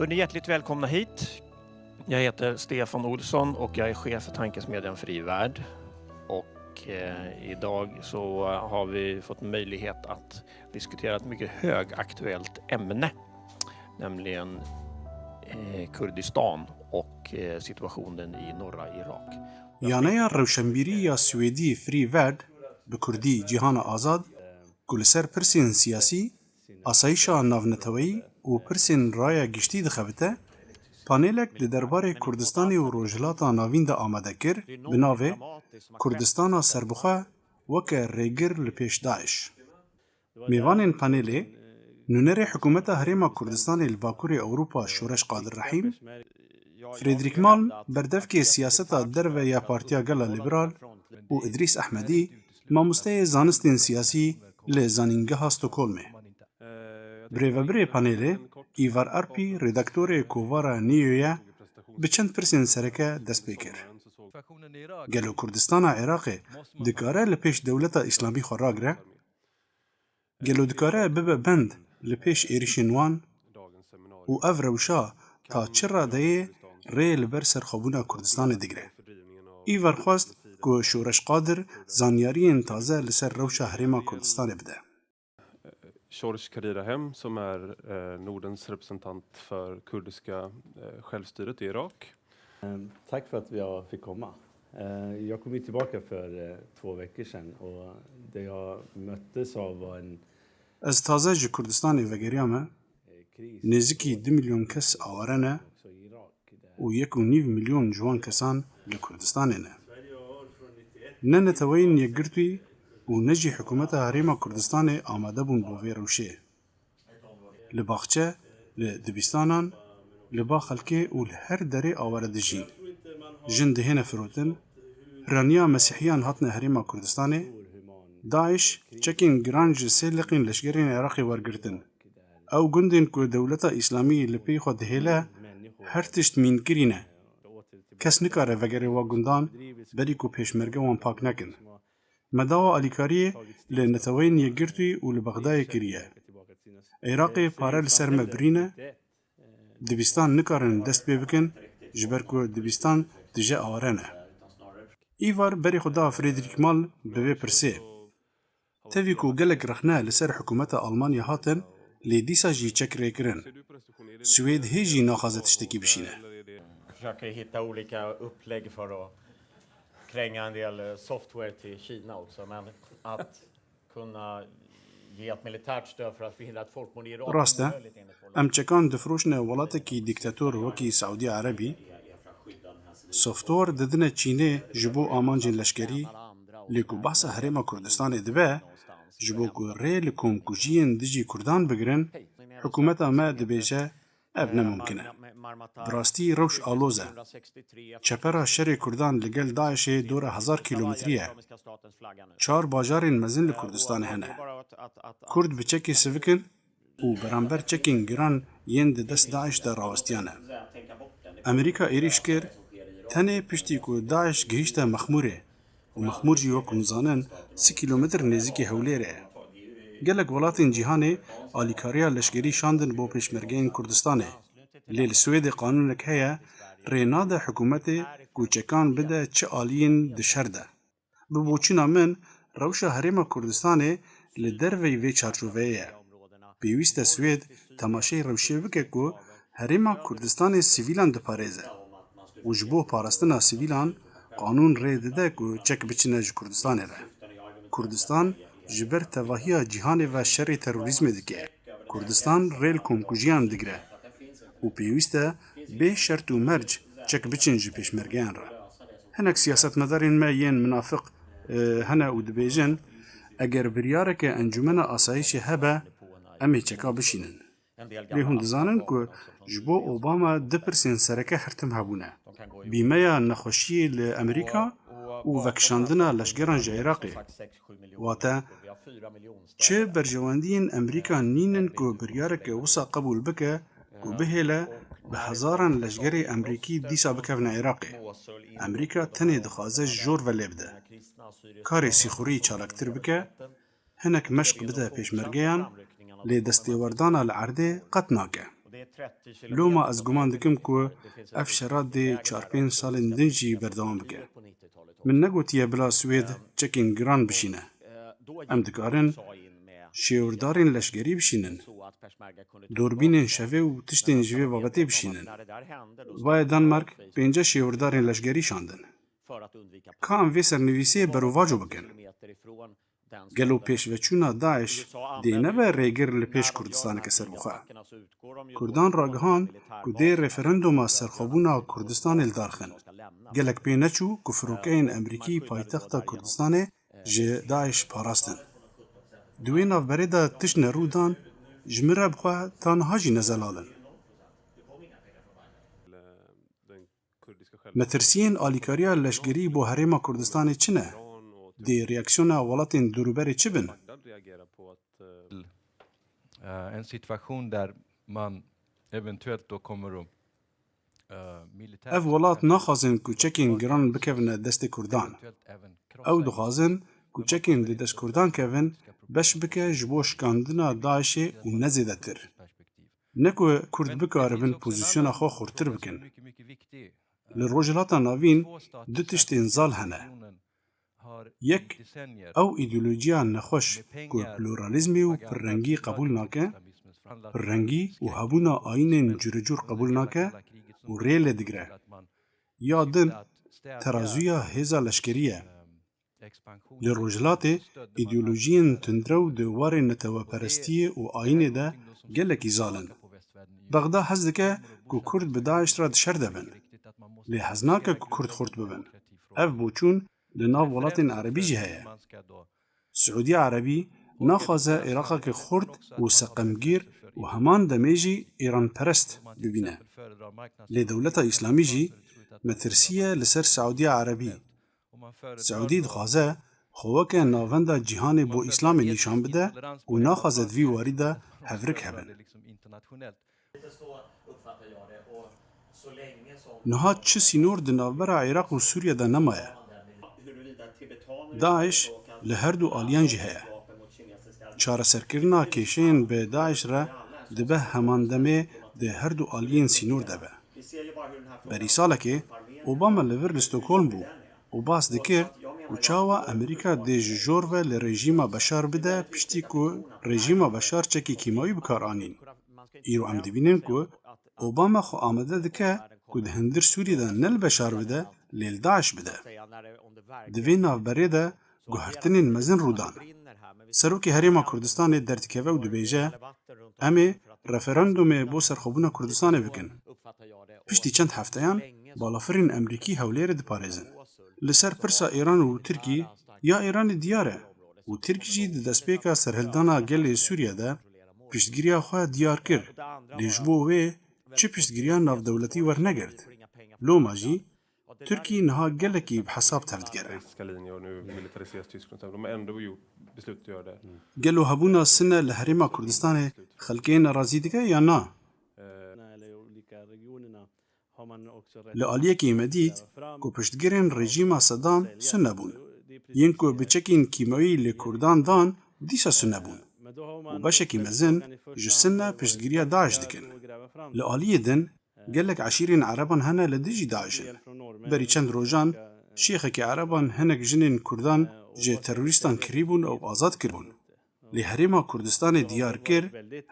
Då är ni hjärtligt välkomna hit. Jag heter Stefan Olsson och jag är chef för tankesmedjan Fri Värld. Och idag så har vi fått möjlighet att diskutera ett mycket högaktuellt ämne. Nämligen Kurdistan och situationen i norra Irak. یانەیە ڕەوشەمبیری یا سوێدی فری ڤەرد بە کوردی جیهانە ئازاد گولەسەر پرسین سیاسی ئاسایشا ناونەتەوەیی و پرسین ڕایە گشتی دخەبتە پانێلێک لە دەربارەی کوردستانی و ڕۆژهەڵاتە ناویندا ئامادە کرد بە ناوێ کوردستانە سەربەخۆ وەکە ڕێگر لە پێش داعش میوانên پانێلê نونەرê حکوومەتە هەرێما کوردستانی li Bakurê Ewropa Şoreş Qadirrehîm Fredrik Malm berdevkê siyaseta derve ya Partiya Gela Liberal û İdris Ehmedî mamosteyê zanistên siyasî li zanîngeha Stockholmê. Birêvebirê panêlê Îvar Arpî redaktorê kovara Nîyoye bi çend pirsên sereke dest pê kir. Gelo Kurdistana Iraqê dikare li pêş dewleta Îslamî xwe ragire? Gelo dikare bibe bend li pêş êrişên wan? û ev rewşa ta çi radeyê rê li ber serxwebûna Kurdistanê digire. Îvar xwast ku Şoreş Qadir zanyariyên taze li ser rewşa herêma Kurdistanê bide. Şoreş Qadirrehîm som är Nordens representant för kurdiska självstyret i Irak. Tack för att jag fick komma. Jag kom tillbaka för 2 veckor sedan och det jag möttes av var en Ez taze ji Kurdistanê vegeriya me nêzikî 2 milyon kes aware ne û 1.5 milyon ji wan kesan li Kurdistanê ne. Ne neteweyên yekgirtî û ne jî hikûmeta Herêma Kurdistanê amade bûn bo vê rewşê. Li baxçe, li dibistanan, li ba xelkê û li her derê aware dijîn. Jin dihêne firotin, piraniya Mesîhiyan hatine Herêma Kurdistanê, Daeş çekên giran ji sê liqên leşkerên Iraqê wergirtin. Ew gundên ku dewleta Îslamî li pê xwe dihêle her tişt mînkirî ne. Kes nikare vegerê wa gundan berî ku pêşmerge wan pak nekin. Medawa alîkariyê li neteweyên yekgirtî û li Bexdayê kiriye. Iraqê pare li ser me birîne, dibîstan nikarin dest pê bikin ji ber ku dibîstan dije aware ne. Îvar berê xwe da Fredrik Malm bi vê pirsê. Tevî ku gelek rexne li ser hikûmeta Almanya hatin, lê dîsa jî çekrêkirin. Swêd hê jî naxwaze tiştekî bişîne. Försöker hitta olika upplägg för att kränga en del software till Kina också, men att kunna ge ett militärt stöd för att förhindra ett folkmord i Irak. Rast e, em çekan difrûşne welatekî dîktator wekî Saûdî Erebî, software didine Çînê ji bo amancên leşkerî, lê ku behsa Herêma Kurdistanê dibe, ji bo ku rê li komkujiyên dijî Kurdan bigirin, hikûmeta me dibêje ev nemumkin e. Bi rastî rewş aloz e. Çepera şerê Kurdan li gel Daişê dora 1000 kilometrî ye. 4 bajarên mezin li Kurdistanê hene. Kurd bi çekê sivikin û beramber çekên giran yên di dest Daeş de rawistiyan e. Amerîka êrîş kir, tenê piştî ku Daeş gihîşte Mexmûrê û Mexmûr jî wek zanin 2 kilometr nêzîkî Hewlêrê ye. Gelek welatên cîhanê alîkariya leşkerî şandin bo pêşmergeyên Kurdistanê. Lê li Swêdê qanûnek heye rê nade hikûmetê ku çekan bide çi aliyên di şer de. Bi boçîna min rewşa Herêma Kurdistanê li dervey vê çarçoveyê ye. Pêwîst e Swêd temaşeyê rewşê bike ku Herêma Kurdistanê sivîlan diparêze û ji bo parastina sivîlan qanûn rê dide ku çek biçine ji Kurdistanê re. Kurdistan ji ber tevahiya cîhanê ve şerê terorîzmê dike. Kurdistan rê li komkujiyan digire û pêwîst e bê şert û merc çek biçin ji pêşmergeyan re. Hinek siyasetmedarên me yên minafik hene û dibêjin eger biryareke encûmena asayişê hebe em ê çeka bişînin. Lê hûn dizanin ku ji bo Obama di pirsên sereke hertim hebûne. Bîmeya nexweşiyê li Amerîka û vekişandina leşgeran ji Iraqê. Wate, çi berjewendiyên Amerîka nînin ku biryareke wisa qebûl bike ku bihêle bi hezaran leşgerê Amerîkî dîsa bikevne Iraqê. Amerîka tenê dixwaze jor ve lê bide. Karê sîxurî çalaktir bike, hinek meşq bide pêşmergeyan, lê destêwerdana li erdê qet nake. لوما از گمان دکم کو اف شرات دی 4-5 سالên din jî berdewam bike. Min negotiye bila Swêd çekên giran bişîne. Em dikarin şêwirdarên leşkerî bişînin, dorbînên şevê û tiştên ji vê babetê bişînin. Vaye Danmark 5 şêwirdarên leşkerî şandin. Ka em vê sernivîsiyê berovaco bikin. Gelo pêşveçûna Daeş dê nebe rêgir li pêş Kurdistaneke serbixwe. Kurdan ragihan ku dê referenduma serxwebûna Kurdistanê li darxin. Gelek pê neçû ku firokeyên Emerîkî paytexta Kurdistanê ji Daeş parastin. Di wê navberê de tişt nerûdan ji min re bixwe tanha jî nezelalin. Metirsiyên alîkariya leşkerî bo herêma Kurdistanê çi ne? Dê reaksiyona welatên dûrûberê çi bin? En situation där man eventuellt då kommer att Ev welat naxwazin ku çekên giran bikevine destê Kurdan. Ew dixwazin ku çekên di dest Kurdan kevin beş bike ji bo şikandina Daişê û nezêdetir. Ne ku Kurd bikaribin pozisyona xwe xurtir bikin. Li rojhilata navîn du tiştên zal hene. Yek, ew îdeolojiya nexweş ku pluralizmê û pirrengî qebûl nake, pirrengî û hebûna ayînên cûrecûr qebûl nake û rê lê digire. Ya din, terazûya hêza leşkerî ye. Li rojhilatê îdeolojiyên tundrew di warê neteweperestiyê û ayînê de gelekî zal in. Bexda hez dike ku Kurd bi Daeş re dişer debin. Lê hez nake ku Kurd xurt bibin. Ev boçûn li nav welatên Erebî jî heye. Siûdiya Erebî naxwaze Iraqeke xurt û seqemgîr û heman demê jî Îranperest bibîne. Lê dewleta Îslamî jî metirsiye li ser Siûdiya Erebî. Siûdî dixwaze xweweke navenda cîhanê bo Îslamê nîşan bide û naxwaze di vî warî de hevrik hebin. Niha çi sînor di navbera Iraq û Sûriye de nemaye. Daeş li her du aliyan jî heye. Çareserkirina kêşeyên bi Daeş re dibe heman demê di her du aliyên sînor de be. Berî salekê Obama li vir li Stockholm bû û bas dikir ku çawa Amerîka dê ji jor ve li rejîma Beşar bide piştî ku rejîma Beşar çekî kîmayî bikar anîn. Îro em dibînin ku Obama xwe amade dike ku di hindir Sûriyê de ne li Beşar bide lê li Daeş bide. Di vê navberê de guhertinên mezin rûdan. Serokê Herêma Kurdistanê derdikeve û dibêje em ê referandumê bo serxwebûna Kurdistanê bikin. Piştî çend hefteyan balafirên Emerîkî hewlêrê diparêzin. Li ser pirsa Îran û Tirkî ya Îranê diyar e û Tirkî jî di destpêka serhildana gelê Sûriye de piştgiriya xwe diyar kir. Lê ji bo wê çi piştgiriya navdewletî wernegirt. Loma jî Türkiye niha gelekî bi hesab tevdigere. Gelo hebûna sine li herêma Kurdistanê xelkê nerazî dike ya na? Li aliyekê me dît ku piştgirên rejîma Sedam sin nebûn. Yên ku bi çekên kîmayî lê Kurdan dan dîsa sin nebûn. û beşekî mezin ji sin re piştgiriya Daeş dikin. Li aliyê din gelek eşîrên Ereban hene li dijî Daişin. Berî çend rojan şêxekî Ereban hinek jinên Kurdan ji terorîstan kirîbûn û azad kiribûn. Lê Herêma Kurdistanê diyar kir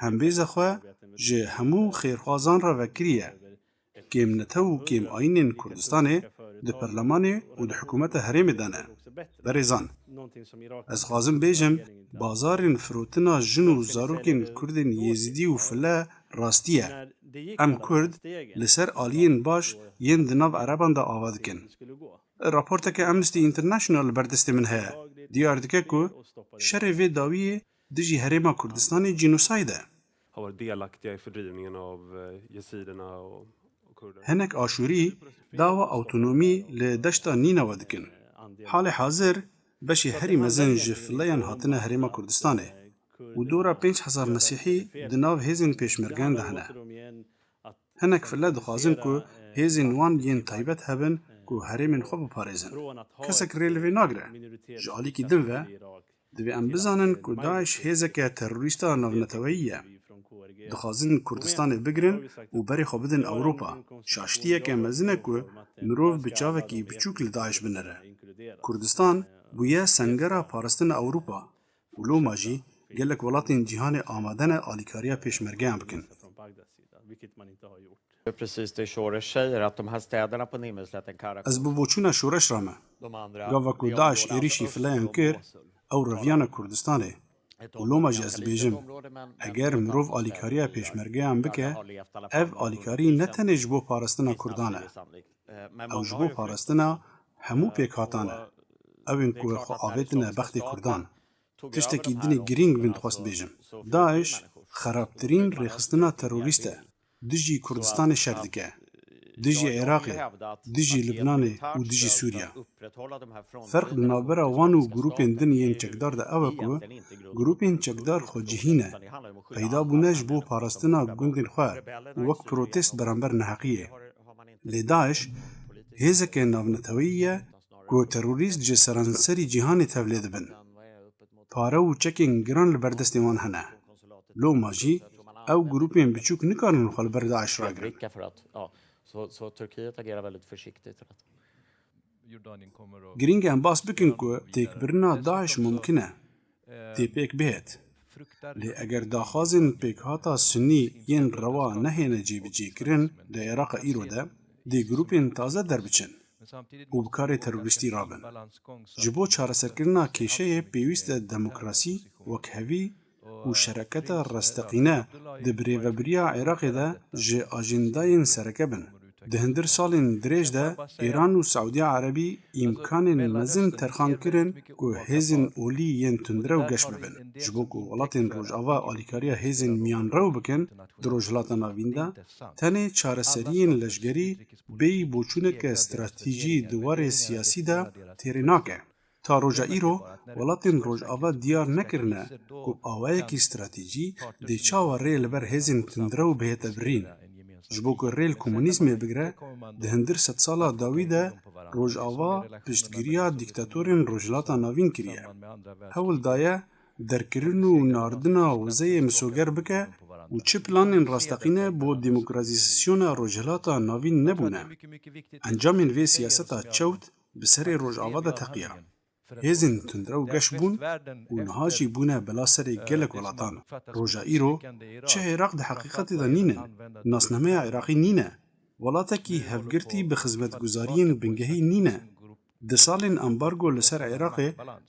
hembêza xwe ji hemû xêrxwazan re vekiriye. Kêm netew û kêm ayînên Kurdistanê di Perlemanê û di hikûmeta herêmê de ne. Berêzan, ez xwazim bêjim bazarên firotina jin û zarokên Kurdên Yêzîdî û File rastî ye. Em Kurd li ser aliyên baş yên di nav Ereban de ava dikin. Raporteke Amnesty International berdestê min heye. Diyar dike ku şerê vê dawiyê dijî Herêma Kurdistanê genocide e. Hinek Aşûrî dawa awtonomî li deşta Nînawa dikin. Halê hazir beşê herî mezin ji fileyan hatine Herêma Kurdistanê û dora 5,000 Mesîhî di nav hêzên pêşmergeyan de hene. Hinek file dixwazin ku hêzên wan yên taybet hebin ku herêmên xwe biparêzin. Kesek rê li vê nagire. Ji alîkî din ve divê em bizanin ku Daeş hêzeke terorîsta navneteweyî ye. دخوازن کردستان بگرن و بری خو بدن اوروپا شاشتیه که مزنه کو مروف بچاوکی بچوک لداعش بنره کردستان بویه سنگره پارستن اوروپا ولو ماجی گلک ولاتین جهان آمادن آلیکاریا پیشمرگه هم بکن Precis det Shores säger, att de här städerna på Nimmerslätten, Karakum, از بوچونا شورش رامه de andra... گاوا کو داعش ایریشی فلاین کر او رویان کردستانه ولو ماجی از بیجم اگر مروف آلیکاریا پیشمرگه هم بکه اف آلیکاری نتنه جبو پارستنا کردانه او جبو پارستنا همو پیک هاتانه او انکو خو آویتنه بخت کردان تشتکی دنی گرینگ من خواست بیجم داعش خرابترین ریخستنا تروریسته دجی کردستان شردکه دجی عراق دجی لبنان و دجی سوریا فرق نابرا وان و گروپین دن ین چکدار ده اوه کو گروپین چکدار خو جهینه پیدا بونش بو پاراستنا گندین خواه وک پروتست برانبر نحقیه لی داعش هیزک ناونتویه کو تروریست جه سرانسری جهان تولید بن پاره و چکین گران لبردست وان هنه لو ماجی او گروپین بچوک نکارن خال بر داعش را گرن Så Turkiet agerar väldigt försiktigt. گرینگ هم باس بکن کو تیک برنا داعش ممکنه تی پیک بهت لی اگر داخازن پیک هاتا سنی ین روا نهینه جیب جی کرن لی عراق ایرو ده دی گروپین تازه در بچن و بکار تروریستی رابن جبو چاره سرکرنا کیشه پیویست دموکراسی وکهوی و شرکت رستقینه دبری و بریا عراق ده جه آجنداین سرکه بن ده هندر سالین دریج ده ایران و سعودی عربی امکان مزن ترخان کرن که هزین اولی ین تندره و گشت ببن جبو که ولاتین روجاوا آلیکاریا هزین میان رو بکن در روجلاتا ناوین ده تنه چارسریین لشگری بی بوچونه که استراتیجی دوار سیاسی ده تیرناکه تا روجا ایرو ولاتین روجاوا دیار نکرنه که آوائه کی استراتیجی دی چاوا ریل بر هزین تندره و بهت برین جبو که ریل کومونیزم بگره ده هندر 100 سالا داوی ده روجاوا پشتگیریا دیکتاتورین روجلاتا ناوین کریه هول دایه درکرین و ناردنا وزه مسوگر بکه و چه پلانین راستقینه بو دیموکراتیزاسیون روجلاتا ناوین نبونه انجامین وی سیاستا چوت بسر روجاوا ده تقیه هزین تندره و گشت بون و نهاجی بونه بلا سر گلک ولاتان روژا ایرو چه عراق ده حقیقت ده نینن ناسنامه عراقی نینه ولاتا کی هفگرتی به خدمت گزارین بنگهی نینه ده سالین امبارگو لسر عراق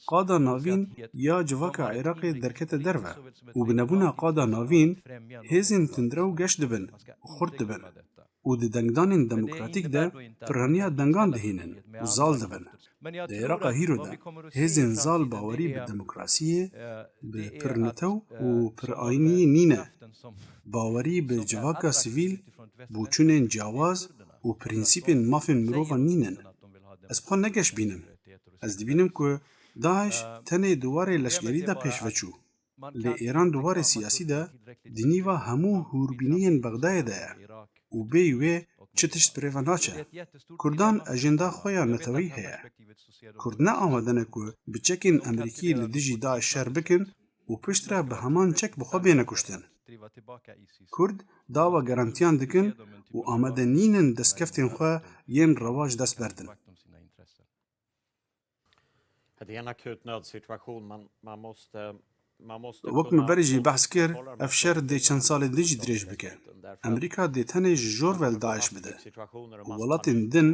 قادا ناوین یا جواکا عراق درکت دروه و بنبونا قادا ناوین هزین تندره و گشت دبن و خورد دبن و ده دنگدانین دموکراتیک ده پرانیا دنگان دهینن و زال دبن ده عراق هیرو ده هزین زال باوری به دموکراسیه به پرنتو و پر آینی نینه باوری به جواکا سیویل بوچونین جواز و پرینسیپین مافین مروفا نینن از پا نگش بینم از دبینم که داعش تنه دواره لشگری ده پیش وچو لی ایران دواره سیاسی ده دنیوا همو هوربینین بغدای ده و بیوه چه تشت پریوه ناچه کردان اجندا خویا نتوی هیا کرد نه آمدنه که بچکین امریکی لدیجی داعش شهر بکن و پشت را به همان چک بخوا بینه کشتن کرد داوا گرانتیان دکن و آمده نینن دستکفتین خواه ین رواج دست بردن Det är en akut nödsituation. Man måste وقت مبرجی بحث کر افشار دی چند سال دیجی دریج بکه امریکا دی تنه جور ول داعش بده ولاتین دن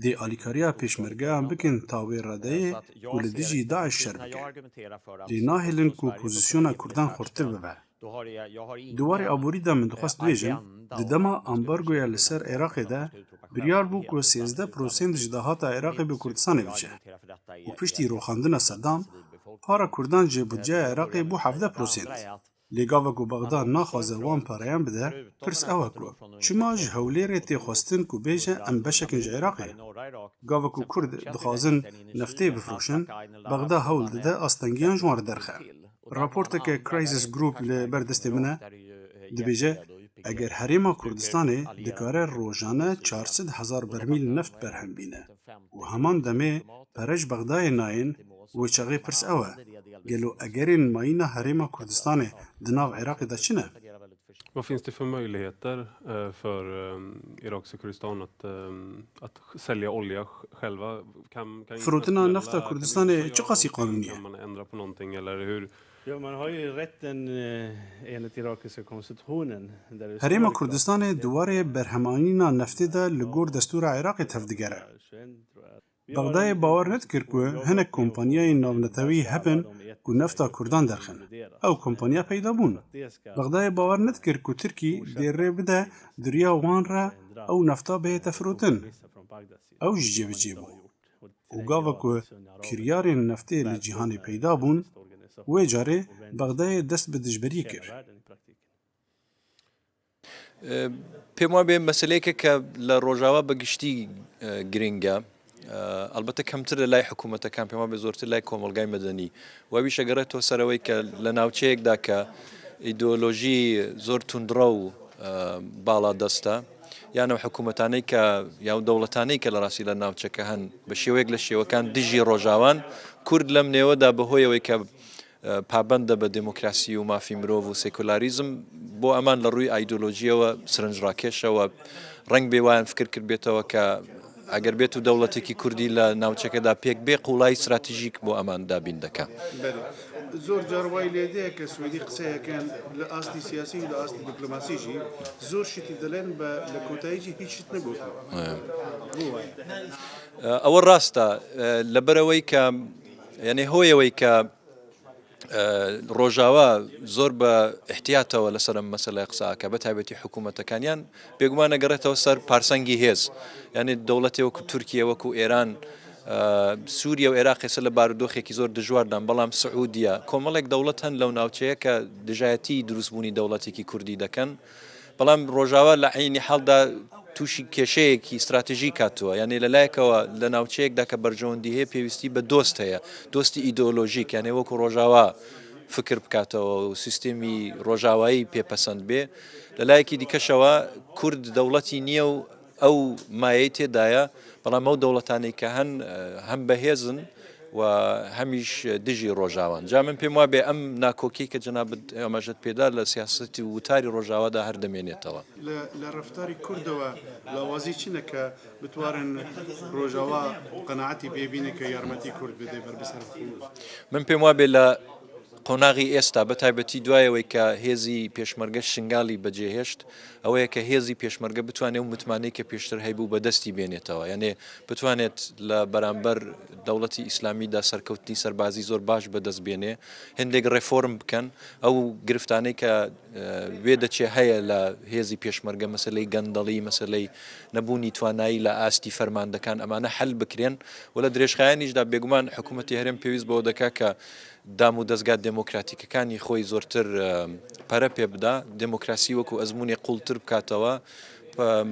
دی آلیکاریا پیشمرگه هم بکن تاوی ردهی و لدیجی داعش شر بکه دی ناهلن کو پوزیسیونا کردان خورتر ببه دواری آبوری دا من دخواست بیجن دی دما امبارگویا لسر عراق ده بریار بو که 13% جداهات عراق به کردستان بچه و پشتی روخاندن صدام پارا کردان جه بودجه عراقی بو 17%. لگاوه کو بغداد ناخوازه وان پاریان بده پرس اوه کو. چما جه هولیره تی خواستن کو بیجه ام بشکن جه عراقی. گاوه کو کرد دخوازن نفته بفروشن بغداد هول دده استنگیان جوار درخه. راپورت که کرایزیس گروپ لبردست منه دبیجه اگر حریما کردستانه دکاره روزانه 400,000 برمیل نفت برهم بینه و همان دمه پرش بغداد ناین و چاقی پرس اوه گلو اگرین ماینا حریما کردستانه دناو عراق دا چنه؟ Vad finns det för möjligheter för irakiska Kurdistan att sälja olja själva? Kan فروتنا نفتا كردستان چه قاسی قانونیه؟ kan man ändra på någonting eller hur? Ja, man har ju rätten enligt irakiska konstitutionen. هەرێمە کوردستان دووارێ بەرهەمانینا نەفتێ دا لە گۆر دەستورە عێراقی تەفدیگەرە. بەغدایê باwer nedikir ku hinek kompanyayên navnetewî hebin ku nefta Kurdan derxin. Ew kompanya peyda bûn. Bexdayê bawer nedikir ku Tirkî dê rê bide duriya wan re ew nefta bihête firotin. Ew ji cêbicê bû. û gava ku kiryarên neftê li cîhanê peyda bûn, wê carê Bexdayê dest bi dijberiyê kir. پێم وابێ مەسلەیەکە کە لە ڕۆژاوا بەگشتی گرنگە ئەلبەتە کەمتر لە لای حکوومەتەکان پێم وابێ زۆرتر لای کۆمەلگای مەدەنی وابی شەگەڕێتەوە سەرەوەی کە لە ناوچەیەکدا کە ئیدۆلۆژی زۆر توندڕە و باڵا دەستە یانە حکوومەتانەی کە یا دەوڵەتانەی کە لە ڕاستی لە ناوچەکە هەن بە شێوەیەک لە شێوەکان دژی ڕۆژاوان کورد لەم نێوەدا بەهۆیەوەی کە پابندە بە دموکراسی و مافی مرۆڤ و سێکولاریزم بۆ ئەمان لە ڕووی ئایدۆلۆژیەوە سرنجڕاکێشەوە ڕنگ بێ وایان فکر کرد بێتەوە کە ئەگەر بێت و دەوڵەتێکی کوردی لە ناوچەکەدا پێک بێ قوڵای استراتیژیک بۆ ئەمان دابین دەکات. زۆر جار وای لێ دەیە کە سوێدی قسەیەکەن لە ئاستی سیاسی و لە ئاستی دیپلۆماسیژی زۆر شتی دەڵێن بە لە کۆتاییجی هیچ شت نەگوتەوە. ئەوە ڕاستە لەبەرەوەی کە یعنی هۆیەوەی کە ڕۆژاوا زۆر بە احتیاتەوە لەسەر ئەم مەسەلەی قساکە بە تایبەتی حکوومەتەکانیان بێگومان نەگەڕێتەوە سەر پارسەنگی هێز یعنی دەوڵەتی وەکو تورکیە وەکو ئێران سووریا و عێراق ێستا لە بارودۆخێکی زۆر دژواردان بەڵام سعودیە کۆمەڵێک دەوڵەت هەن لەو ناوچەیە کە دژایەتی دروستبوونی دەوڵەتێکی کوردی دەکەن بەڵام ڕۆژاوا لە عینی حاڵدا تووشی کێشەیەکی استراتیژی کاتووە یعنی لەلایەکەوە لە ناوچەیەکدا کە بەرژەوەندی هەیە پێویستی بە دۆست هەیە دۆستی ئیدۆلۆژیک یعنی وەکو ڕۆژاوا فکر بکاتەوە و سیستێمی ڕۆژاوایی پێپەسەند بێ لەلایەکی دیکەشەوە کورد دەوڵەتی نییە و ئەو مایەی تێدایە بەڵام ئەو دەوڵەتانی کە هەم بەهێزن و هەمیش دژی ڕۆژاوان جا من پێم وابێ ئەم ناکۆکی کە جەنابەت ئەمەژەت پێدا لە سیاسەتی وتاری ڕۆژاوادا هەردەمێنێتەوە لە ڕفتاری کوردەوە لاوازی چینە کە بتوارن ڕۆژاوا قەناعەتی پێبینێ کە یارمەتی کورد بدەی بەربەسەر من پێم وابێ لە قۆناغی ئێستا بە تایبەتی دوایەوەی کە هێزی پێشمەرگە شنگالی بەجێهێشت ئەوەیە کە هێزی پێشمەرگە بتوانێت و متمانەی کە پێشتر هەیبوو بەدەستی بێنێتەوە یعنی بتوانێت لە بەرامبەر دەوڵەتی ئیسلامیدا سەرکەوتنی سەربازی زۆر باش بەدەست بێنێ هەندێک ڕێفۆرم بکەن ئەو گرفتانەی کە وێ دەچێ هەیە لە هێزی پێشمەرگە مەسلەی گەندەڵی مەسلەی نەبوونی توانایی لە ئاستی فەرماندەکان ئەمانە حل بکرێن و لە درێژخایانیشدا بێگومان حکوومەتی هەرێم پێویست بەوە دەکات کە دام و دەستگا دموکراتیکەکانی خۆی زۆرتر پەرە پێ بدا دموکراسی وەکو ئەزمموی قوڵتر بکاتەوە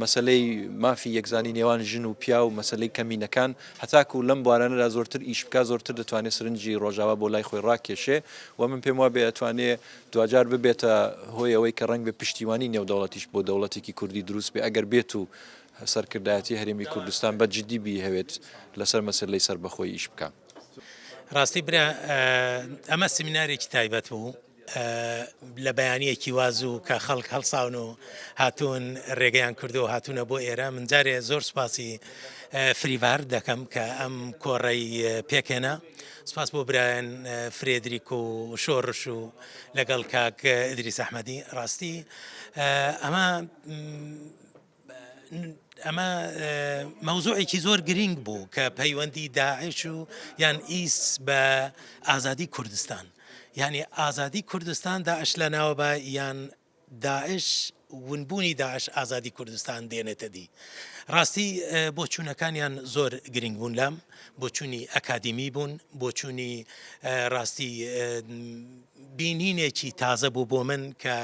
مەسلەی مافی یەکزانی نێوان ژن و پیا و مەسلەی کەمینەکان هەتاکو لەم بوارانەدا زۆرتر ئیش بکە زۆرتر دەتوانێت سرنجی ڕۆژاوا بۆ لای خۆی ڕاکێشێ و من پێم وابێ ئەتوانێت دوجار ببێتە هۆی ئەوەی کە ڕەنگ بە پشتیوانی نێو دەوڵەتیش بۆ دەوڵەتێکی کوردی دروست بێ ئەگەر بێت و سەرکردایەتی هەرێمی کوردستان بە جدی بیهەوێت لەسەر مەسلەی سەربەخۆی ئیش بکە. ڕاستی برا ئەمە سمینارێکی تایبەت بوو لە بەیانیەکی واز و کە خەڵک هەڵساون و هاتوون ڕێگەیان کردو و هاتوونە بۆ ئێرە من جارێ زۆر سوپاسی فریڤار دەکەم کە ئەم کۆڕەی پێکێنە سپاس بۆ برایەن فرێدریک و شۆڕش و لەگەڵ کاک ئیدریس ئەحمەدی ڕاستی ئەمە مەوزوعێکی زۆر گرنگ بوو کە پەیوەندی داعش و یان ئیس بە ئازادی کوردستان یعنی ئازادی کوردستان داعش لە ناوە بە یان داعش ونبوونی داعش ئازادی کوردستان دێنێتە دی ڕاستی بۆ چوونەکانیان زۆر گرنگ بوون لەم بۆ چوونی ئەکادیمی بوون بۆ چوونی ڕاستی بینینێکی تازە بوو بۆ من کە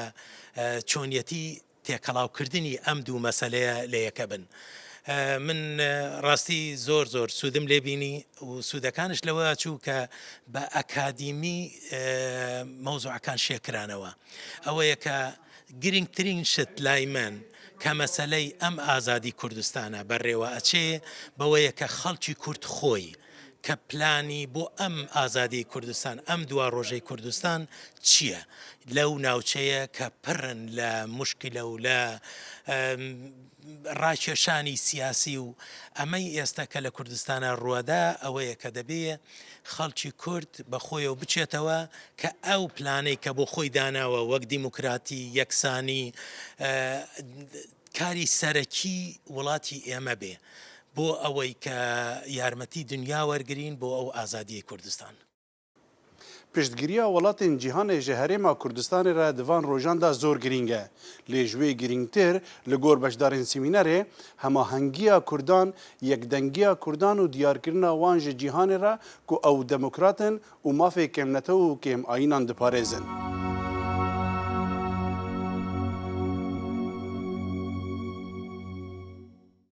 چۆنیەتی تێکەڵاوکردنی ئەم دوو مەسەلەیە لە یەکە بن من ڕاستی زۆر سوودم لێبینی و سوودەکانش لەوە چوو کە بە ئەکادیمی مەوزوعەکان شێکرانەوە ئەوەیە کە گرنگترین شت لای من کە مەسەلەی ئەم ئازادی کوردستانە بەڕێوە ئەچێ بەوەیە کە خەڵکی کورد خۆی کە پلانی بۆ ئەم ئازادی کوردستان ئەم دوا ڕۆژەی کوردستان چییە لەو ناوچەیە کە پڕن لە مشکلە و لە ڕاکێشانی سیاسی و ئەمەی ئێستا کە لە کوردستانە ڕووەدا ئەوەیە کە دەبێ خەڵکی کورد بەخۆیەوە بچێتەوە کە ئەو پلانەی کە بۆ خۆی داناوە وەک دیموکراتی یەکسانی کاری سەرەکی وڵاتی ئێمە بێ بۆ ئەوەی کە یارمەتی دنیا وەرگرین بۆ ئەو ئازادیی کوردستان. پشتگیریya welatên cîhanê ji herêma Kurdistanê re di van rojan da zor giring e. Lê ji wê girîngtir li gor beşdarên semînerê hemahengiya Kurdan, yekdengiya Kurdan û diyarkirina wan ji cîhanê re ku ew demokratin û mafê kêmnetew û kêmayînan diparêzin.